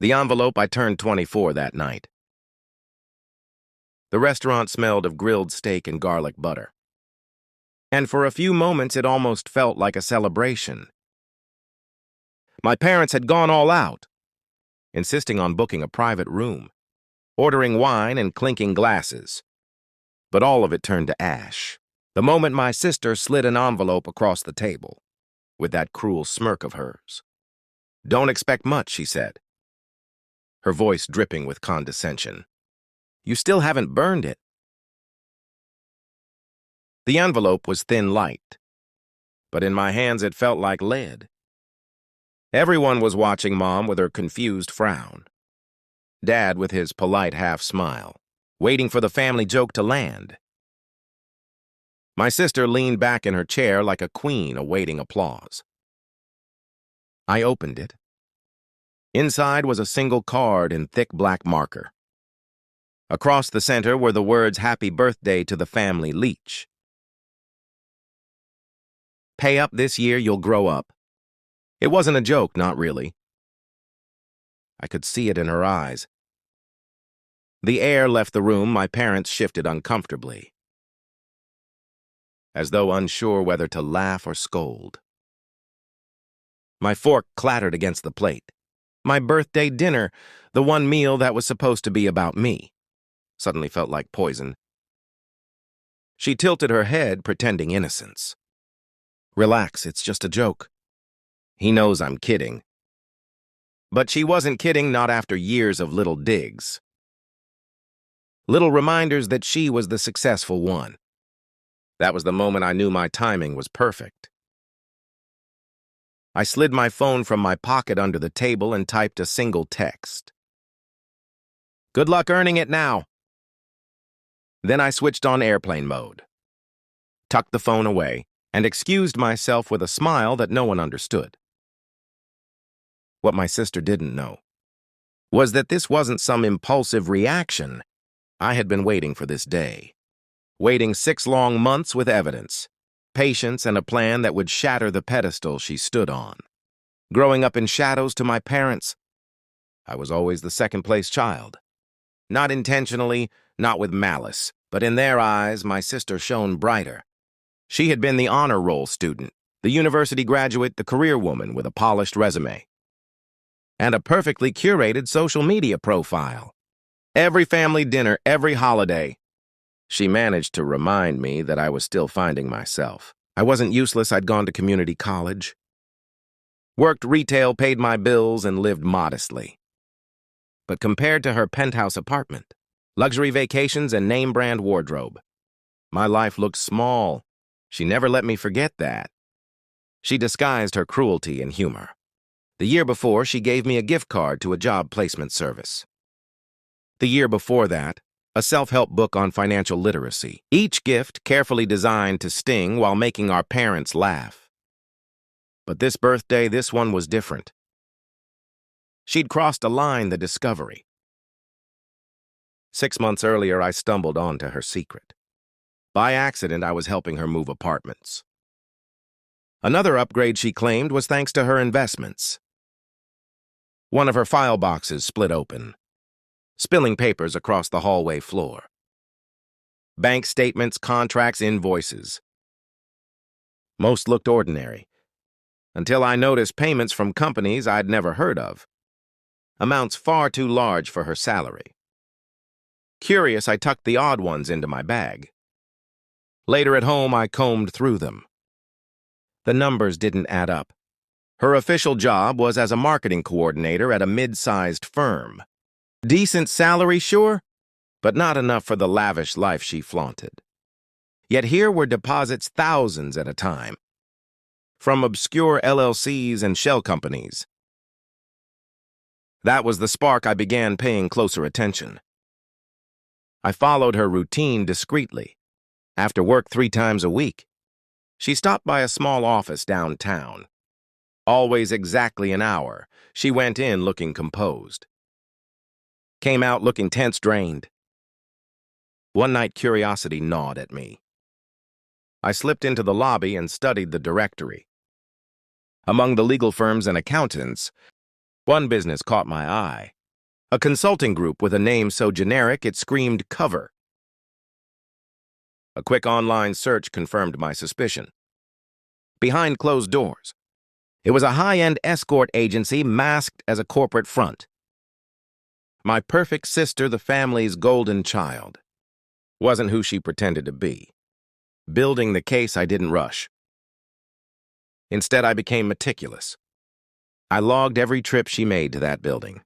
The envelope, I turned 24 that night. The restaurant smelled of grilled steak and garlic butter. And for a few moments, it almost felt like a celebration. My parents had gone all out, insisting on booking a private room, ordering wine and clinking glasses. But all of it turned to ash the moment my sister slid an envelope across the table, with that cruel smirk of hers. "Don't expect much," she said, her voice dripping with condescension. "You still haven't burned it." The envelope was thin light, but in my hands it felt like lead. Everyone was watching Mom with her confused frown, Dad with his polite half-smile, waiting for the family joke to land. My sister leaned back in her chair like a queen awaiting applause. I opened it. Inside was a single card in thick black marker. Across the center were the words, "Happy birthday to the family leech." "Pay up this year, you'll grow up." It wasn't a joke, not really. I could see it in her eyes. The air left the room. My parents shifted uncomfortably, as though unsure whether to laugh or scold. My fork clattered against the plate. My birthday dinner, the one meal that was supposed to be about me, suddenly felt like poison. She tilted her head, pretending innocence. "Relax, it's just a joke. He knows I'm kidding." But she wasn't kidding, not after years of little digs. Little reminders that she was the successful one. That was the moment I knew my timing was perfect. I slid my phone from my pocket under the table and typed a single text. "Good luck earning it now." Then I switched on airplane mode, tucked the phone away, and excused myself with a smile that no one understood. What my sister didn't know was that this wasn't some impulsive reaction. I had been waiting for this day, waiting 6 long months with evidence, patience, and a plan that would shatter the pedestal she stood on. Growing up in shadows to my parents, I was always the second-place child. Not intentionally, not with malice, but in their eyes, my sister shone brighter. She had been the honor roll student, the university graduate, the career woman with a polished resume, and a perfectly curated social media profile. Every family dinner, every holiday, she managed to remind me that I was still finding myself. I wasn't useless. I'd gone to community college, worked retail, paid my bills, and lived modestly. But compared to her penthouse apartment, luxury vacations, and name-brand wardrobe, my life looked small. She never let me forget that. She disguised her cruelty in humor. The year before, she gave me a gift card to a job placement service. The year before that, a self-help book on financial literacy. Each gift carefully designed to sting while making our parents laugh. But this birthday, this one was different. She'd crossed a line, the discovery. 6 months earlier, I stumbled onto her secret. By accident, I was helping her move apartments. Another upgrade she claimed was thanks to her investments. One of her file boxes split open, spilling papers across the hallway floor. Bank statements, contracts, invoices. Most looked ordinary, until I noticed payments from companies I'd never heard of, amounts far too large for her salary. Curious, I tucked the odd ones into my bag. Later at home, I combed through them. The numbers didn't add up. Her official job was as a marketing coordinator at a mid-sized firm. Decent salary, sure, but not enough for the lavish life she flaunted. Yet here were deposits thousands at a time, from obscure LLCs and shell companies. That was the spark. I began paying closer attention. I followed her routine discreetly. After work 3 times a week, she stopped by a small office downtown. Always exactly an hour, she went in looking composed, came out looking tense, drained. One night, curiosity gnawed at me. I slipped into the lobby and studied the directory. Among the legal firms and accountants, One business caught my eye. A consulting group with a name so generic it screamed cover. A quick online search confirmed my suspicion. Behind closed doors, it was a high-end escort agency masked as a corporate front. My perfect sister, the family's golden child, wasn't who she pretended to be. Building the case, I didn't rush. Instead, I became meticulous. I logged every trip she made to that building,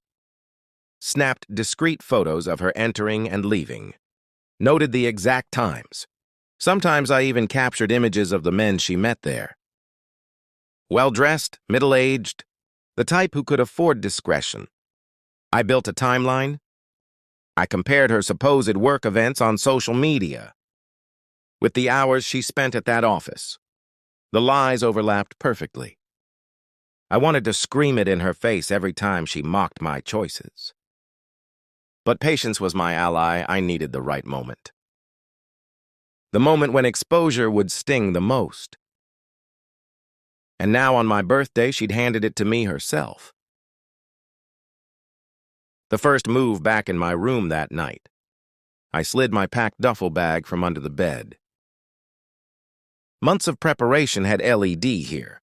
snapped discreet photos of her entering and leaving, noted the exact times. Sometimes I even captured images of the men she met there. Well-dressed, middle-aged, the type who could afford discretion. I built a timeline. I compared her supposed work events on social media with the hours she spent at that office. The lies overlapped perfectly. I wanted to scream it in her face every time she mocked my choices. But patience was my ally. I needed the right moment. The moment when exposure would sting the most. And now on my birthday, she'd handed it to me herself. The first move back in my room that night, I slid my packed duffel bag from under the bed. Months of preparation had led here.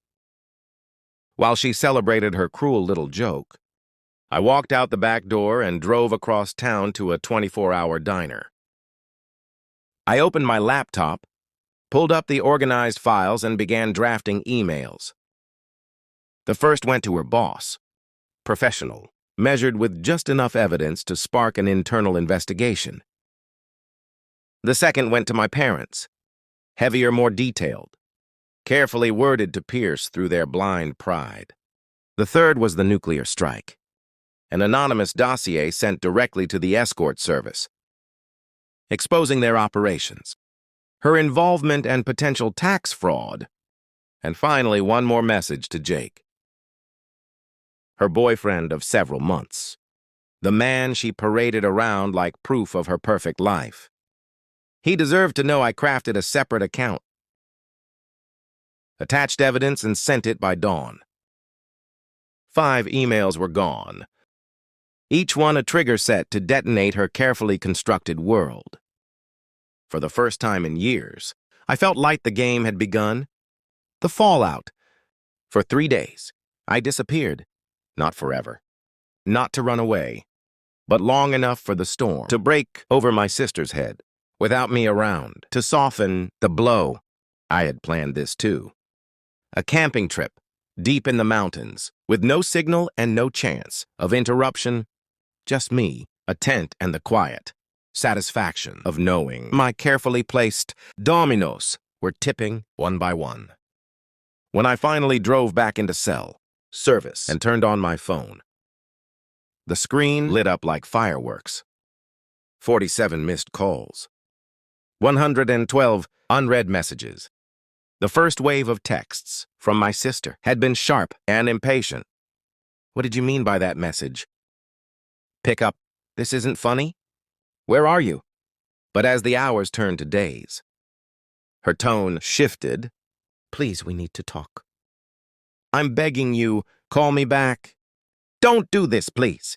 While she celebrated her cruel little joke, I walked out the back door and drove across town to a 24-hour diner. I opened my laptop, pulled up the organized files, and began drafting emails. The first went to her boss, professional, measured with just enough evidence to spark an internal investigation. The second went to my parents, heavier, more detailed, carefully worded to pierce through their blind pride. The third was the nuclear strike, an anonymous dossier sent directly to the escort service, exposing their operations, her involvement and potential tax fraud, and finally one more message to Jake, her boyfriend of several months, the man she paraded around like proof of her perfect life. He deserved to know I crafted a separate account, attached evidence, and sent it by dawn. 5 emails were gone, each one a trigger set to detonate her carefully constructed world. For the first time in years, I felt like the game had begun. The fallout. For 3 days, I disappeared. Not forever. Not to run away, but long enough for the storm to break over my sister's head, without me around, to soften the blow. I had planned this too. A camping trip, deep in the mountains, with no signal and no chance of interruption, just me, a tent, and the quiet satisfaction of knowing my carefully placed dominoes were tipping one by one. When I finally drove back into cell service and turned on my phone, the screen lit up like fireworks. 47 missed calls. 112 unread messages. The first wave of texts from my sister had been sharp and impatient. What did you mean by that message? Pick up. This isn't funny? Where are you? But as the hours turned to days, her tone shifted. Please, we need to talk. I'm begging you, call me back. Don't do this, please.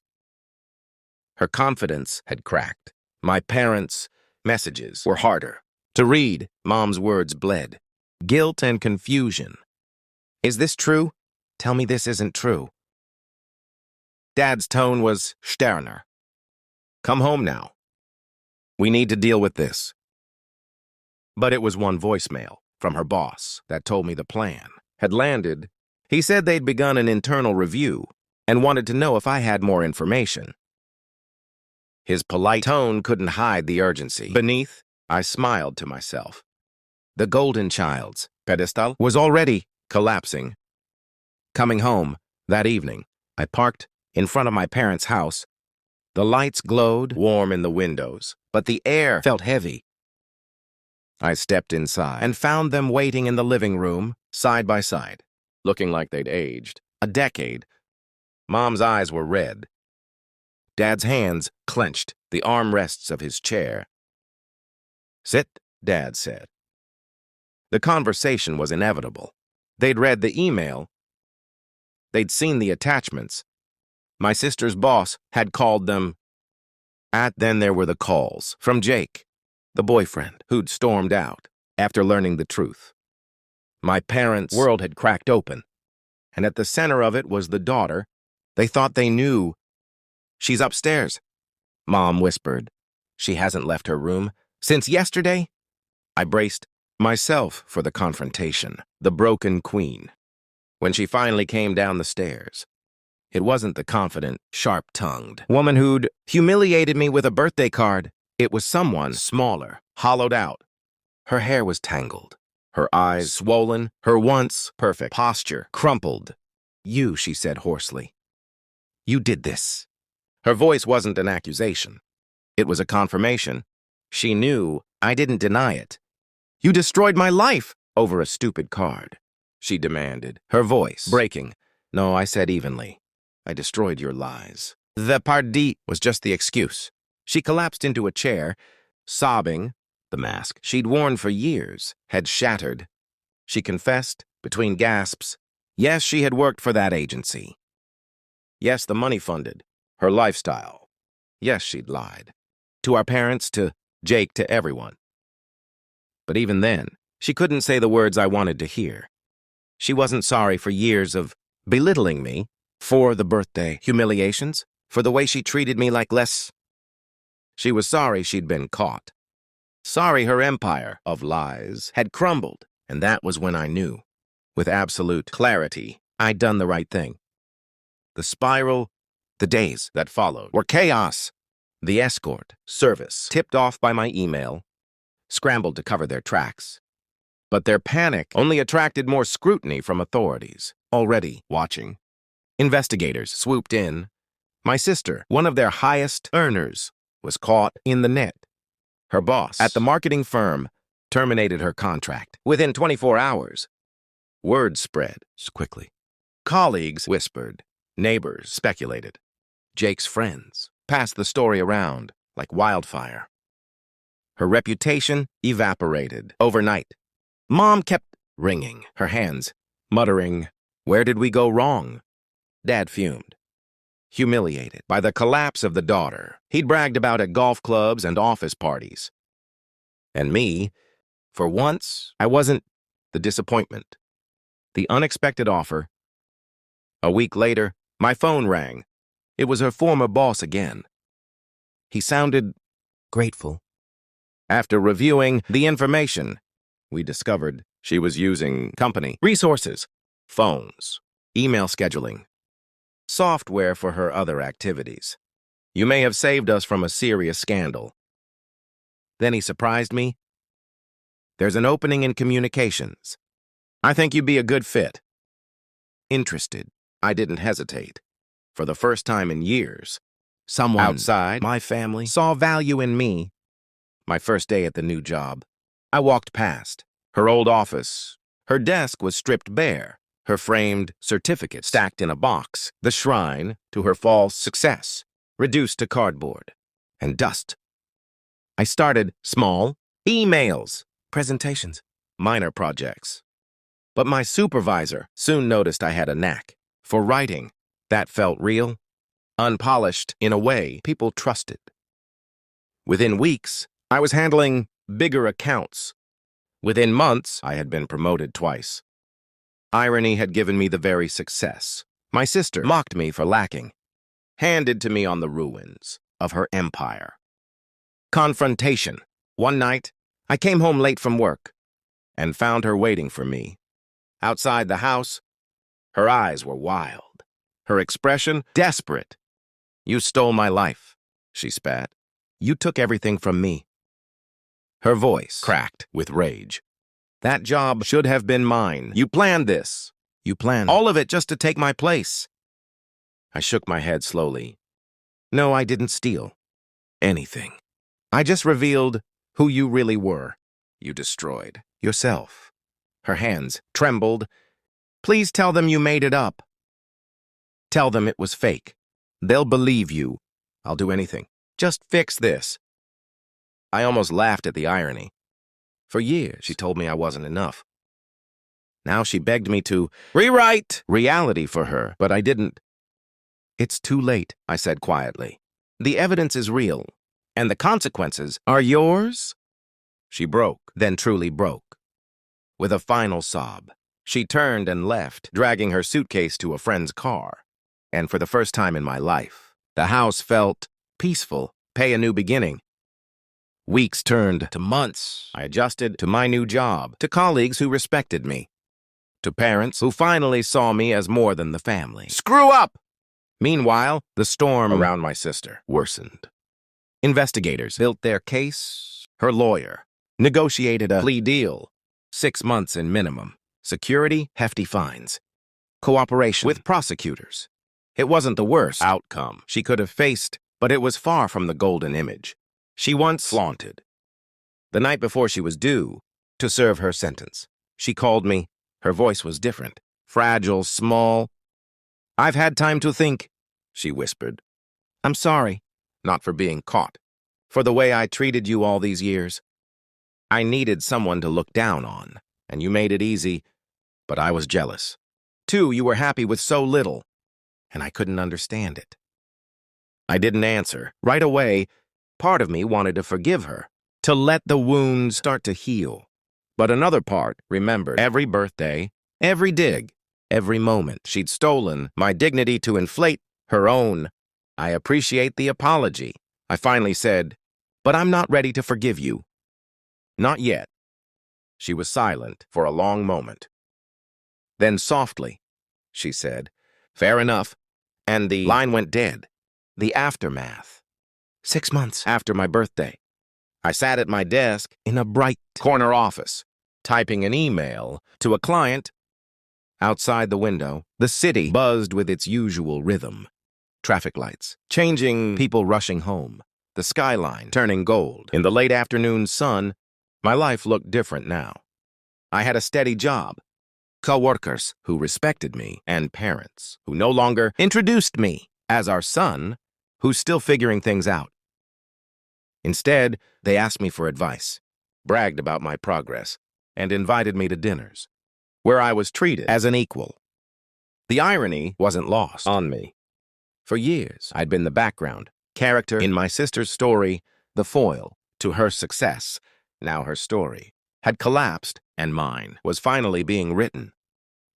Her confidence had cracked. My parents' messages were harder to read. Mom's words bled. Guilt and confusion. Is this true? Tell me this isn't true. Dad's tone was sterner. Come home now. We need to deal with this. But it was one voicemail from her boss that told me the plan had landed. He said they'd begun an internal review and wanted to know if I had more information. His polite tone couldn't hide the urgency. Beneath, I smiled to myself. The golden child's pedestal was already collapsing. Coming home that evening, I parked in front of my parents' house. The lights glowed warm in the windows, but the air felt heavy. I stepped inside and found them waiting in the living room, side by side, looking like they'd aged a decade. Mom's eyes were red. Dad's hands clenched the armrests of his chair. Sit, Dad said. The conversation was inevitable. They'd read the email. They'd seen the attachments. My sister's boss had called them. Then there were the calls from Jake, the boyfriend who'd stormed out after learning the truth. My parents' world had cracked open, and at the center of it was the daughter. They thought they knew. "She's upstairs," Mom whispered. "She hasn't left her room since yesterday." I braced myself for the confrontation, the broken queen. When she finally came down the stairs, it wasn't the confident, sharp-tongued woman who'd humiliated me with a birthday card. It was someone smaller, hollowed out. Her hair was tangled, her eyes swollen, her once perfect posture crumpled. "You," she said hoarsely. "You did this." Her voice wasn't an accusation. It was a confirmation. She knew. I didn't deny it. "You destroyed my life over a stupid card," she demanded, her voice breaking. "No," I said evenly. "I destroyed your lies." The party was just the excuse. She collapsed into a chair, sobbing. The mask she'd worn for years had shattered. She confessed, between gasps, yes, she had worked for that agency. Yes, the money funded her lifestyle. Yes, she'd lied. To our parents, to Jake, to everyone. But even then, she couldn't say the words I wanted to hear. She wasn't sorry for years of belittling me, for the birthday humiliations, for the way she treated me like less. She was sorry she'd been caught. Sorry her empire of lies had crumbled, and that was when I knew, with absolute clarity, I'd done the right thing. The spiral, the days that followed, were chaos. The escort service, tipped off by my email, scrambled to cover their tracks. But their panic only attracted more scrutiny from authorities, already watching. Investigators swooped in. My sister, one of their highest earners, was caught in the net. Her boss at the marketing firm terminated her contract within 24 hours. Word spread quickly. Colleagues whispered. Neighbors speculated. Jake's friends passed the story around like wildfire. Her reputation evaporated overnight. Mom kept wringing her hands, muttering, "Where did we go wrong?" Dad fumed, humiliated by the collapse of the daughter he'd bragged about at golf clubs and office parties. And me, for once, I wasn't the disappointment, the unexpected offer. A week later, my phone rang. It was her former boss again. He sounded grateful. After reviewing the information, we discovered she was using company resources, phones, email scheduling, software for her other activities. "You may have saved us from a serious scandal." Then he surprised me. "There's an opening in communications. I think you'd be a good fit." Interested, I didn't hesitate. For the first time in years, someone outside my family saw value in me. My first day at the new job, I walked past her old office. Her desk was stripped bare, her framed certificate stacked in a box, the shrine to her false success, reduced to cardboard and dust. I started small, emails, presentations, minor projects. But my supervisor soon noticed I had a knack for writing that felt real, unpolished in a way people trusted. Within weeks, I was handling bigger accounts. Within months, I had been promoted twice. Irony had given me the very success my sister mocked me for lacking, handed to me on the ruins of her empire. Confrontation. One night, I came home late from work and found her waiting for me. Outside the house, her eyes were wild, her expression desperate. "You stole my life," she spat. "You took everything from me." Her voice cracked with rage. "That job should have been mine. You planned this. You planned all of it just to take my place." I shook my head slowly. "No, I didn't steal anything. I just revealed who you really were. You destroyed yourself." Her hands trembled. "Please tell them you made it up. Tell them it was fake. They'll believe you. I'll do anything. Just fix this." I almost laughed at the irony. For years, she told me I wasn't enough. Now she begged me to rewrite reality for her, but I didn't It's too late, I said quietly. The evidence is real, and the consequences are yours? She broke, then truly broke. With a final sob, she turned and left, dragging her suitcase to a friend's car. And for the first time in my life, the house felt peaceful, pay a new beginning. Weeks turned to months. I adjusted to my new job, to colleagues who respected me, to parents who finally saw me as more than the family. Screw up! Meanwhile, the storm around my sister worsened. Investigators built their case. Her lawyer negotiated a plea deal. 6 months in minimum. Security, hefty fines. Cooperation with prosecutors. It wasn't the worst outcome she could have faced, but it was far from the golden image she once flaunted. The night before she was due to serve her sentence, she called me. Her voice was different, fragile, small. "I've had time to think," she whispered. "I'm sorry, not for being caught, for the way I treated you all these years. I needed someone to look down on, and you made it easy, but I was jealous. Too, you were happy with so little, and I couldn't understand it." I didn't answer. Right away, part of me wanted to forgive her, to let the wounds start to heal. But another part remembered every birthday, every dig, every moment she'd stolen my dignity to inflate her own. "I appreciate the apology," I finally said, "but I'm not ready to forgive you." "Not yet." She was silent for a long moment. Then softly, she said, "Fair enough." And the line went dead. The aftermath. 6 months after my birthday, I sat at my desk in a bright corner office, typing an email to a client. Outside the window, the city buzzed with its usual rhythm. Traffic lights, changing, people rushing home, the skyline turning gold. In the late afternoon sun, my life looked different now. I had a steady job, co-workers who respected me, and parents who no longer introduced me as our son, who's still figuring things out. Instead, they asked me for advice, bragged about my progress, and invited me to dinners, where I was treated as an equal. The irony wasn't lost on me. For years, I'd been the background character in my sister's story, the foil to her success. Now her story had collapsed, and mine was finally being written.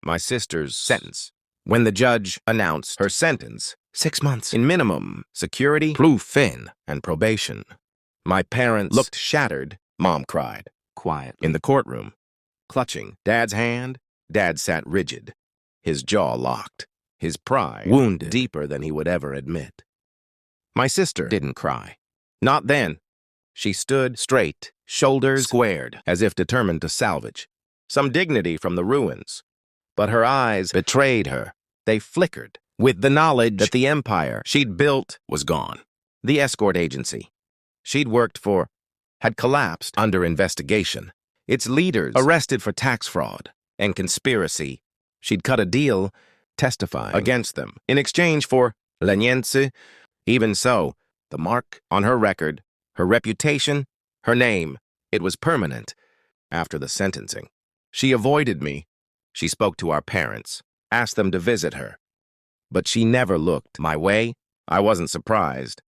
My sister's sentence. When the judge announced her sentence, 6 months in minimum, security, proof in, and probation. My parents looked shattered. Mom cried, quiet, in the courtroom. Clutching Dad's hand, Dad sat rigid, his jaw locked, his pride wounded deeper than he would ever admit. My sister didn't cry. Not then. She stood straight, shoulders squared, as if determined to salvage some dignity from the ruins. But her eyes betrayed her. They flickered with the knowledge that the empire she'd built was gone. The escort agency she'd worked for had collapsed under investigation. Its leaders arrested for tax fraud and conspiracy. She'd cut a deal testifying against them in exchange for leniency. Even so, the mark on her record, her reputation, her name, it was permanent. After the sentencing, she avoided me. She spoke to our parents, asked them to visit her. But she never looked my way. I wasn't surprised.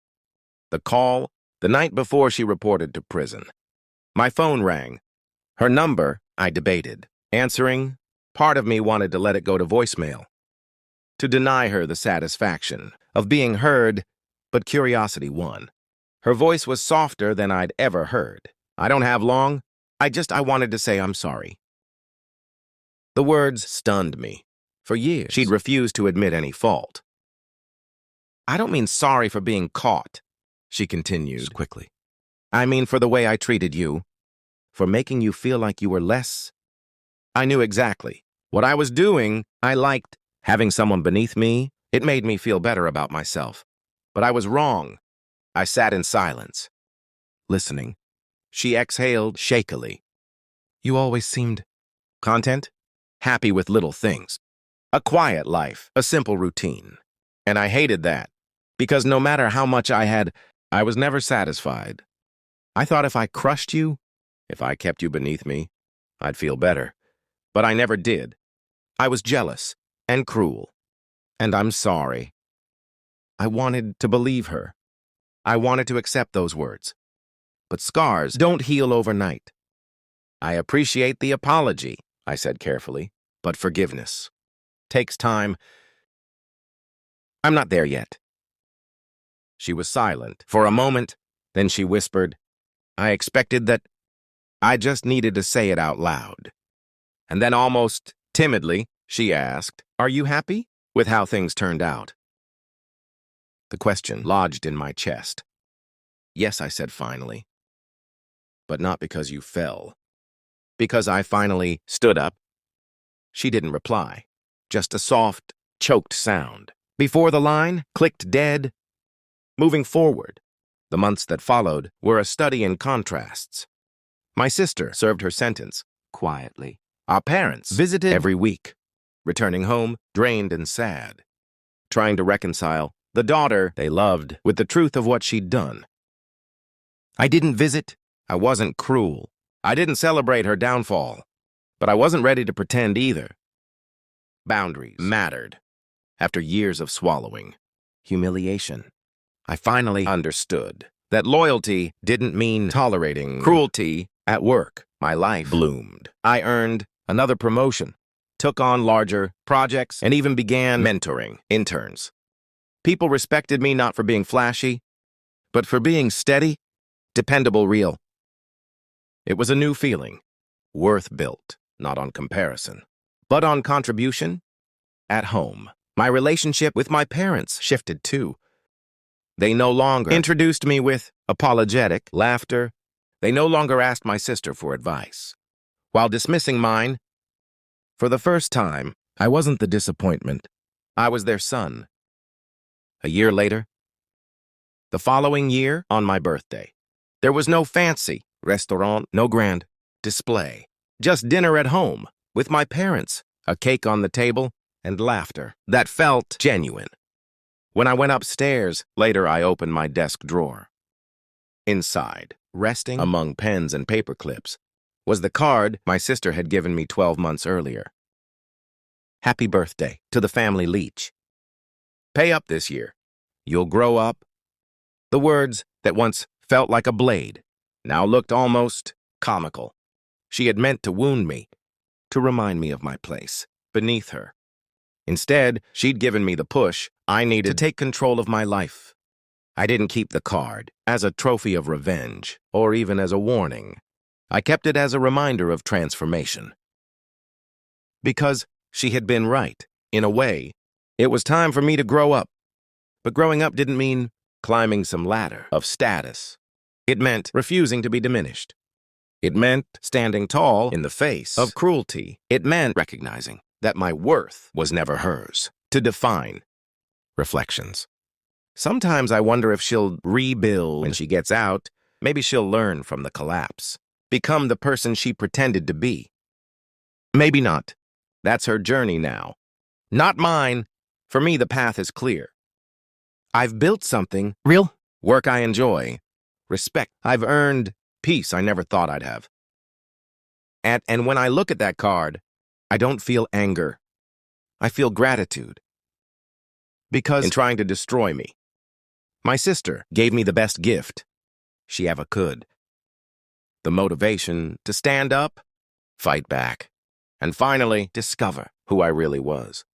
The call, the night before she reported to prison. My phone rang. Her number, I debated. Answering, part of me wanted to let it go to voicemail, to deny her the satisfaction of being heard, but curiosity won. Her voice was softer than I'd ever heard. "I don't have long. I wanted to say I'm sorry." The words stunned me. For years, she'd refused to admit any fault. "I don't mean sorry for being caught," she continued quickly. "I mean for the way I treated you, for making you feel like you were less." I knew exactly what I was doing. I liked having someone beneath me. It made me feel better about myself. But I was wrong. I sat in silence, listening. She exhaled shakily. "You always seemed content, happy with little things. A quiet life, a simple routine." And I hated that, because no matter how much I had, I was never satisfied. I thought if I crushed you, if I kept you beneath me, I'd feel better. But I never did. I was jealous and cruel. And I'm sorry. I wanted to believe her. I wanted to accept those words. But scars don't heal overnight. I appreciate the apology, I said carefully, but forgiveness takes time. I'm not there yet. She was silent for a moment, then she whispered, I expected that. I just needed to say it out loud. And then almost timidly, she asked, Are you happy with how things turned out? The question lodged in my chest. Yes, I said finally. But not because you fell. Because I finally stood up. She didn't reply. Just a soft, choked sound. Before the line clicked dead. Moving forward, the months that followed were a study in contrasts. My sister served her sentence quietly. Our parents visited every week, returning home drained and sad, trying to reconcile the daughter they loved with the truth of what she'd done. I didn't visit. I wasn't cruel. I didn't celebrate her downfall, but I wasn't ready to pretend either. Boundaries mattered. After years of swallowing humiliation, I finally understood that loyalty didn't mean tolerating cruelty at work. My life bloomed. I earned another promotion, took on larger projects, and even began mentoring interns. People respected me not for being flashy, but for being steady, dependable, real. It was a new feeling, worth built, not on comparison, but on contribution. At home, my relationship with my parents shifted too. They no longer introduced me with apologetic laughter. They no longer asked my sister for advice. While dismissing mine, for the first time, I wasn't the disappointment. I was their son. A year later, the following year, on my birthday, there was no fancy restaurant, no grand display, just dinner at home with my parents, a cake on the table, and laughter that felt genuine. When I went upstairs, later I opened my desk drawer. Inside, resting among pens and paper clips, was the card my sister had given me 12 months earlier. Happy birthday to the family leech. Pay up this year. You'll grow up. The words that once felt like a blade now looked almost comical. She had meant to wound me, to remind me of my place beneath her. Instead, she'd given me the push I needed to take control of my life. I didn't keep the card as a trophy of revenge or even as a warning. I kept it as a reminder of transformation. Because she had been right, in a way, it was time for me to grow up. But growing up didn't mean climbing some ladder of status. It meant refusing to be diminished. It meant standing tall in the face of cruelty. It meant recognizing that my worth was never hers to define. Reflections. Sometimes I wonder if she'll rebuild when she gets out. Maybe she'll learn from the collapse, become the person she pretended to be. Maybe not. That's her journey now. Not mine. For me, the path is clear. I've built something real, work I enjoy, respect I've earned, peace I never thought I'd have. And when I look at that card, I don't feel anger. I feel gratitude. Because in trying to destroy me, my sister gave me the best gift she ever could. The motivation to stand up, fight back, and finally discover who I really was.